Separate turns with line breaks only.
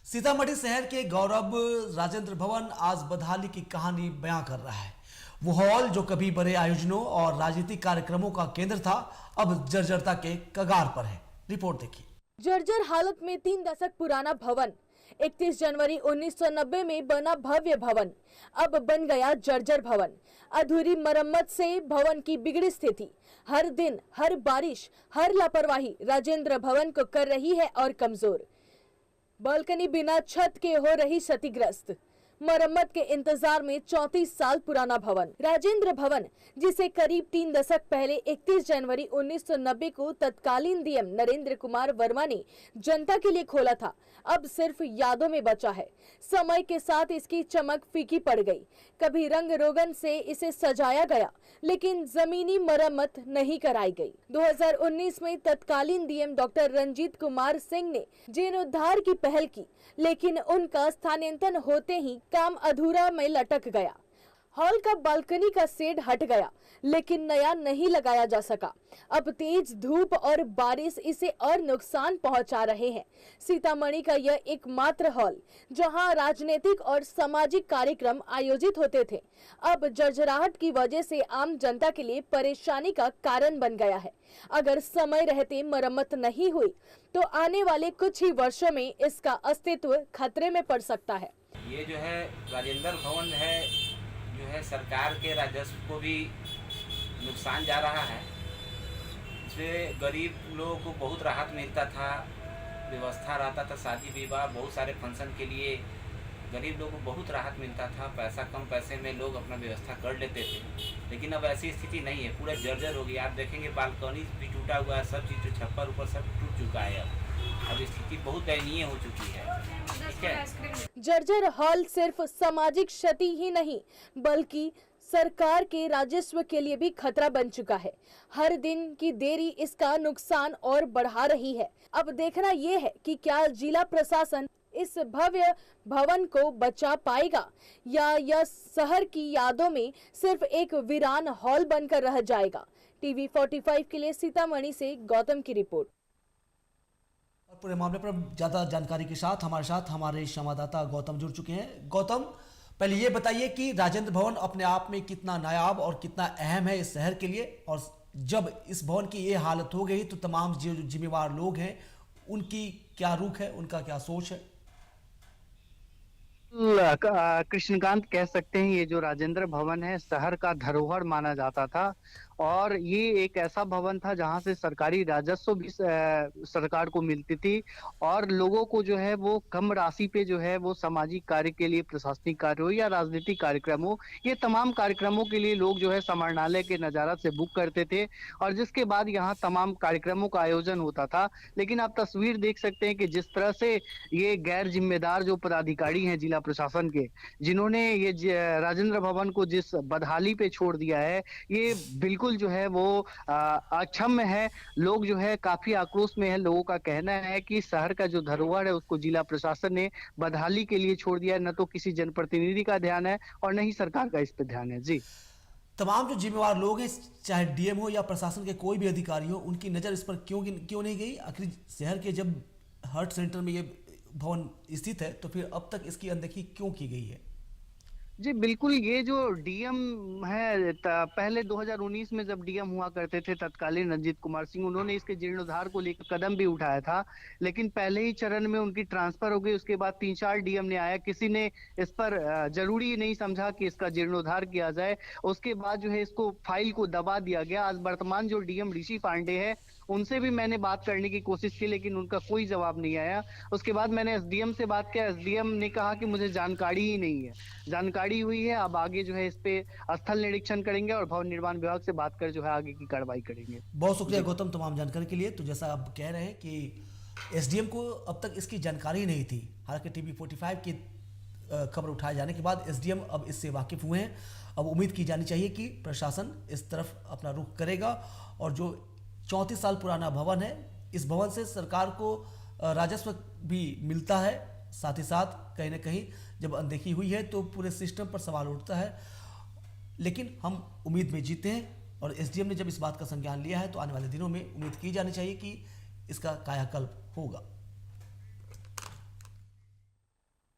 सीतामढ़ी शहर के गौरव राजेंद्र भवन आज बदहाली की कहानी बयां कर रहा है। वो हॉल जो कभी बड़े आयोजनों और राजनीतिक कार्यक्रमों का केंद्र था, अब जर्जरता के कगार पर है। रिपोर्ट देखिए।
जर्जर हालत में 3 दशक पुराना भवन 31 जनवरी 1990 में बना भव्य भवन अब बन गया जर्जर भवन। अधूरी मरम्मत से भवन की बिगड़ी स्थिति हर दिन, हर बारिश, हर लापरवाही राजेंद्र भवन को कर रही है और कमजोर। बालकनी बिना छत के हो रही क्षतिग्रस्त। मरम्मत के इंतजार में 34 साल पुराना भवन राजेंद्र भवन, जिसे करीब 3 दशक पहले 31 जनवरी 1990 को तत्कालीन डीएम नरेंद्र कुमार वर्मा ने जनता के लिए खोला था, अब सिर्फ यादों में बचा है। समय के साथ इसकी चमक फीकी पड़ गई। कभी रंग रोगन से इसे सजाया गया, लेकिन जमीनी मरम्मत नहीं कराई गई। 2019 में तत्कालीन डीएम डॉक्टर रंजीत कुमार सिंह ने जीर्णोद्धार की पहल की, लेकिन उनका स्थानांतरण होते ही काम अधूरा में लटक गया। हॉल का बालकनी का शेड हट गया, लेकिन नया नहीं लगाया जा सका। अब तेज धूप और बारिश इसे और नुकसान पहुंचा रहे हैं। सीतामढ़ी का यह एकमात्र हॉल जहां राजनीतिक और सामाजिक कार्यक्रम आयोजित होते थे, अब जर्जराहट की वजह से आम जनता के लिए परेशानी का कारण बन गया है। अगर समय रहते मरम्मत नहीं हुई तो आने वाले कुछ ही वर्षों में इसका अस्तित्व खतरे में पड़ सकता है।
ये जो है राजेंद्र भवन है, जो है सरकार के राजस्व को भी नुकसान जा रहा है। इसमें गरीब लोगों को बहुत राहत मिलता था, व्यवस्था रहता था, शादी विवाह बहुत सारे फंक्शन के लिए गरीब लोगों को बहुत राहत मिलता था। पैसा कम पैसे में लोग अपना व्यवस्था कर लेते थे, लेकिन अब ऐसी स्थिति नहीं है। पूरा जर्जर हो गया। आप देखेंगे बालकनी भी टूटा हुआ है, सब चीज़ जो छप्पर ऊपर सब टूट चुका है। अब स्थिति बहुत दयनीय हो चुकी है।
जर्जर हॉल सिर्फ सामाजिक क्षति ही नहीं, बल्कि सरकार के राजस्व के लिए भी खतरा बन चुका है। हर दिन की देरी इसका नुकसान और बढ़ा रही है। अब देखना यह है कि क्या जिला प्रशासन इस भव्य भवन को बचा पाएगा या यह शहर की यादों में सिर्फ एक वीरान हॉल बनकर रह जाएगा। टीवी 45 के लिए सीतामढ़ी से गौतम की रिपोर्ट।
और पूरे मामले पर ज्यादा जानकारी के साथ हमारे संवाददाता गौतम जुड़ चुके हैं। गौतम, पहले ये बताइए कि राजेंद्र भवन अपने आप में कितना नायाब और कितना अहम है इस शहर के लिए, और जब इस भवन की ये हालत हो गई तो तमाम जो जिम्मेवार लोग हैं उनकी क्या रुख है, उनका क्या सोच है?
कृष्णकांत, कह सकते हैं ये जो राजेंद्र भवन है शहर का धरोहर माना जाता था, और ये एक ऐसा भवन था जहां से सरकारी राजस्व भी सरकार को मिलती थी, और लोगों को जो है वो कम राशि पे जो है वो सामाजिक कार्य के लिए, प्रशासनिक कार्य हो या राजनीतिक कार्यक्रम हो, ये तमाम कार्यक्रमों के लिए लोग जो है समाहरणालय के नजारत से बुक करते थे, और जिसके बाद यहाँ तमाम कार्यक्रमों का आयोजन होता था। लेकिन आप तस्वीर देख सकते हैं कि जिस तरह से ये गैर जिम्मेदार जो पदाधिकारी हैं जिला प्रशासन के, जिन्होंने ये राजेंद्र भवन को जिस बदहाली पे छोड़ दिया है, ये बिल्कुल जो है वो अक्षम्य है। लोग जो है काफी आक्रोश में है। लोगों का कहना है कि शहर का जो धरोहर है उसको जिला प्रशासन ने बदहाली के लिए छोड़ दिया है। न तो किसी जनप्रतिनिधि का ध्यान है और न ही सरकार का इस पर ध्यान है। जी,
तमाम जो जिम्मेवार लोग हैं, चाहे डीएम हो या प्रशासन के कोई भी अधिकारी हो, उनकी नजर इस पर क्यों नहीं गई? आखिर शहर के जब हार्ट सेंटर में ये भवन स्थित है तो फिर अब तक इसकी अनदेखी क्यों की गई है?
जी बिल्कुल, ये जो डीएम है पहले 2019 में जब डीएम हुआ करते थे तत्कालीन रंजीत कुमार सिंह, उन्होंने इसके जीर्णोद्धार को लेकर कदम भी उठाया था, लेकिन पहले ही चरण में उनकी ट्रांसफर हो गई। उसके बाद 3-4 डीएम ने आया, किसी ने इस पर जरूरी नहीं समझा कि इसका जीर्णोद्धार किया जाए। उसके बाद जो है इसको फाइल को दबा दिया गया। आज वर्तमान जो डीएम ऋषि पांडे है, उनसे भी मैंने बात करने की कोशिश की, लेकिन उनका कोई जवाब नहीं आया। उसके बाद मैंने एसडीएम से बात किया। एसडीएम ने कहा कि मुझे जानकारी ही नहीं है। जानकारी हुई है, अब आगे जो है इस पे स्थल निरीक्षण करेंगे और भवन निर्माण विभाग से बात कर जो है आगे की कार्रवाई करेंगे।
बहुत शुक्रिया गौतम तमाम जानकारी के लिए। तो जैसा आप कह रहे हैं कि एसडीएम को अब तक इसकी जानकारी नहीं थी, हालांकि टीवी 45 की खबर उठाए जाने के बाद एसडीएम अब इससे वाकिफ हुए हैं। अब उम्मीद की जानी चाहिए कि प्रशासन इस तरफ अपना रुख करेगा, और जो 34 साल पुराना भवन है, इस भवन से सरकार को राजस्व भी मिलता है, साथ ही साथ कहीं ना कहीं जब अनदेखी हुई है तो पूरे सिस्टम पर सवाल उठता है। लेकिन हम उम्मीद में जीते हैं, और एसडीएम ने जब इस बात का संज्ञान लिया है तो आने वाले दिनों में उम्मीद की जानी चाहिए कि इसका कायाकल्प होगा।